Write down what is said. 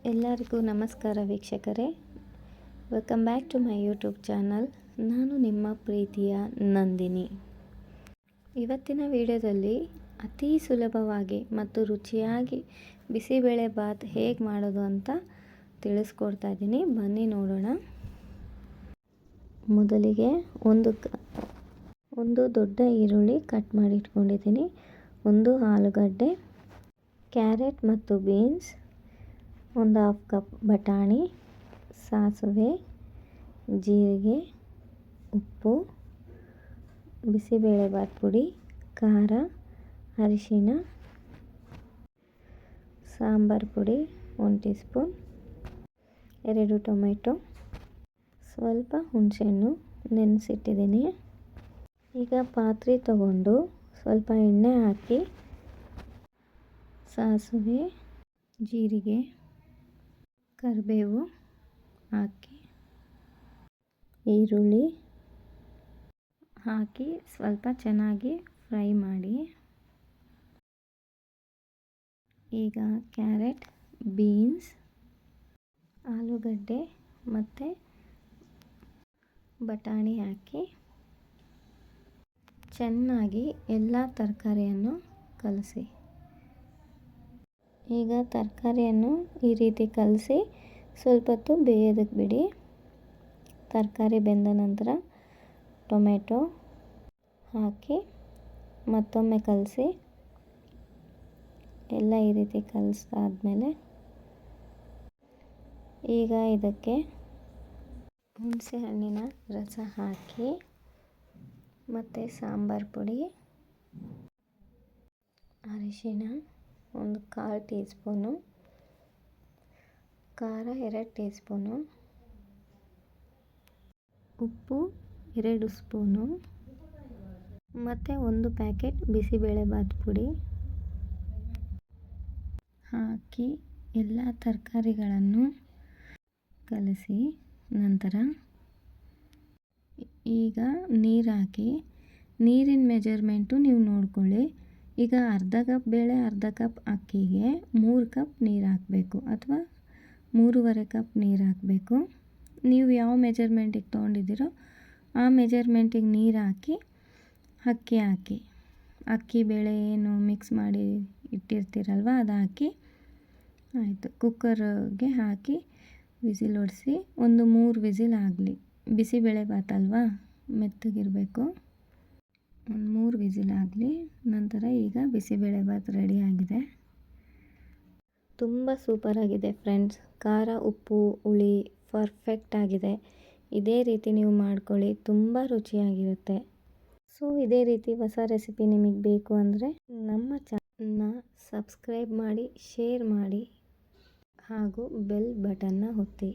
ಎಲ್ಲರಿಗೂ ನಮಸ್ಕಾರ ವೀಕ್ಷಕರೇ. Welcome back to my YouTube channel. ನಾನು ನಿಮ್ಮ ಪ್ರೀತಿಯ ನಂದಿನಿ. ಇವತ್ತಿನ ವಿಡಿಯೋದಲ್ಲಿ ಅತಿ ಸುಲಭವಾಗಿ ಮತ್ತು ರುಚಿಯಾಗಿ ಬಿಸಿಬೇಳೆ ಬಾತ್ ಹೇಗೆ ಮಾಡೋದು ಅಂತ ತಿಳಿಸ್ಕೊಡ್ತಾ ಇದ್ದೀನಿ. ಬನ್ನಿ ನೋಡೋಣ. ಮೊದಲಿಗೆ ಒಂದು ದೊಡ್ಡ ಈರುಳ್ಳಿ ಕಟ್ ಮಾಡಿ ಇಟ್ಕೊಂಡಿದ್ದೀನಿ, ಒಂದು ಆಲೂಗಡ್ಡೆ, ಕ್ಯಾರೆಟ್ ಮತ್ತು ಬೀನ್ಸ್, ಒಂದು ಹಾಫ್ ಕಪ್ ಬಟಾಣಿ, ಸಾಸಿವೆ, ಜೀರಿಗೆ, ಉಪ್ಪು, ಬಿಸಿಬೇಳೆಬಾತ್ ಪುಡಿ, ಖಾರ, ಅರಿಶಿನ, ಸಾಂಬಾರು ಪುಡಿ 1 ಟೀ ಸ್ಪೂನ್, 2 ಟೊಮೆಟೊ, ಸ್ವಲ್ಪ ಹುಣಸೆಹಣ್ಣು ನೆನೆಸಿಟ್ಟಿದ್ದೀನಿ. ಈಗ ಪಾತ್ರೆ ತಗೊಂಡು ಸ್ವಲ್ಪ ಎಣ್ಣೆ ಹಾಕಿ ಸಾಸಿವೆ, ಜೀರಿಗೆ, ಕರಿಬೇವು ಹಾಕಿ ಈರುಳ್ಳಿ ಹಾಕಿ ಸ್ವಲ್ಪ ಚೆನ್ನಾಗಿ ಫ್ರೈ ಮಾಡಿ. ಈಗ ಕ್ಯಾರೆಟ್, ಬೀನ್ಸ್, ಆಲೂಗಡ್ಡೆ ಮತ್ತು ಬಟಾಣಿ ಹಾಕಿ ಚೆನ್ನಾಗಿ ಎಲ್ಲ ತರಕಾರಿಯನ್ನು ಕಲಸಿ. ಈಗ ತರಕಾರಿಯನ್ನು ಈ ರೀತಿ ಕಲಸಿ ಸ್ವಲ್ಪ ಹೊತ್ತು ಬೇಯೋದಕ್ಕೆ ಬಿಡಿ. ತರಕಾರಿ ಬೆಂದ ನಂತರ ಟೊಮೆಟೊ ಹಾಕಿ ಮತ್ತೊಮ್ಮೆ ಕಲಸಿ. ಎಲ್ಲ ಈ ರೀತಿ ಕಲಸಾದ್ಮೇಲೆ ಈಗ ಇದಕ್ಕೆ ಹುಣಸೆ ಹಣ್ಣಿನ ರಸ ಹಾಕಿ ಮತ್ತು ಸಾಂಬಾರು ಪುಡಿ, ಅರಿಶಿನ ಒಂದು 1/4 ಟೀ ಸ್ಪೂನು, ಖಾರ 2 ಟೀ ಸ್ಪೂನು, ಉಪ್ಪು 2 ಸ್ಪೂನು ಮತ್ತು 1 ಪ್ಯಾಕೆಟ್ ಬಿಸಿಬೇಳೆಬಾತ್ ಪುಡಿ ಹಾಕಿ ಎಲ್ಲ ತರಕಾರಿಗಳನ್ನು ಕಲಸಿ. ನಂತರ ಈಗ ನೀರು ಹಾಕಿ, ನೀರಿನ ಮೆಜರ್ಮೆಂಟು ನೀವು ನೋಡ್ಕೊಳ್ಳಿ. ಈಗ ಅರ್ಧ ಕಪ್ ಬೇಳೆ ಅರ್ಧ ಕಪ್ ಅಕ್ಕಿಗೆ 3 ಕಪ್ ನೀರು ಹಾಕಬೇಕು ಅಥವಾ 3.5 ಕಪ್ ನೀರು ಹಾಕಬೇಕು. ನೀವು ಯಾವ ಮೆಜರ್ಮೆಂಟಿಗೆ ತೊಗೊಂಡಿದ್ದೀರೋ ಆ ಮೆಜರ್ಮೆಂಟಿಗೆ ನೀರು ಹಾಕಿ ಅಕ್ಕಿ ಹಾಕಿ, ಅಕ್ಕಿ ಬೇಳೆ ಏನು ಮಿಕ್ಸ್ ಮಾಡಿ ಇಟ್ಟಿರ್ತೀರಲ್ವ ಅದು ಹಾಕಿ ಆಯಿತು. ಕುಕ್ಕರ್ಗೆ ಹಾಕಿ ವಿಸಿಲ್ ಹೊಡಿಸಿ. ಒಂದು 3 ವಿಸಿಲ್ ಆಗಲಿ. ಬಿಸಿಬೇಳೆಬಾತ್ ಅಲ್ವಾ, ಮೆತ್ತಗಿರಬೇಕು. ಒಂದು 3 ವಿಸಿಲ್ ಆಗಲಿ. ನಂತರ ಈಗ ಬಿಸಿಬೇಳೆಬಾತ್ ರೆಡಿಯಾಗಿದೆ. ತುಂಬ ಸೂಪರಾಗಿದೆ ಫ್ರೆಂಡ್ಸ್. ಖಾರ, ಉಪ್ಪು, ಹುಳಿ ಪರ್ಫೆಕ್ಟ್ ಆಗಿದೆ. ಇದೇ ರೀತಿ ನೀವು ಮಾಡ್ಕೊಳ್ಳಿ, ತುಂಬ ರುಚಿಯಾಗಿರುತ್ತೆ. ಸೊ ಇದೇ ರೀತಿ ಹೊಸ ರೆಸಿಪಿ ನಿಮಗೆ ಬೇಕು ಅಂದರೆ ನಮ್ಮ ಚಾನಲ್ನ ಸಬ್ಸ್ಕ್ರೈಬ್ ಮಾಡಿ, ಶೇರ್ ಮಾಡಿ ಹಾಗೂ ಬೆಲ್ ಬಟನ್ನ ಒತ್ತಿ.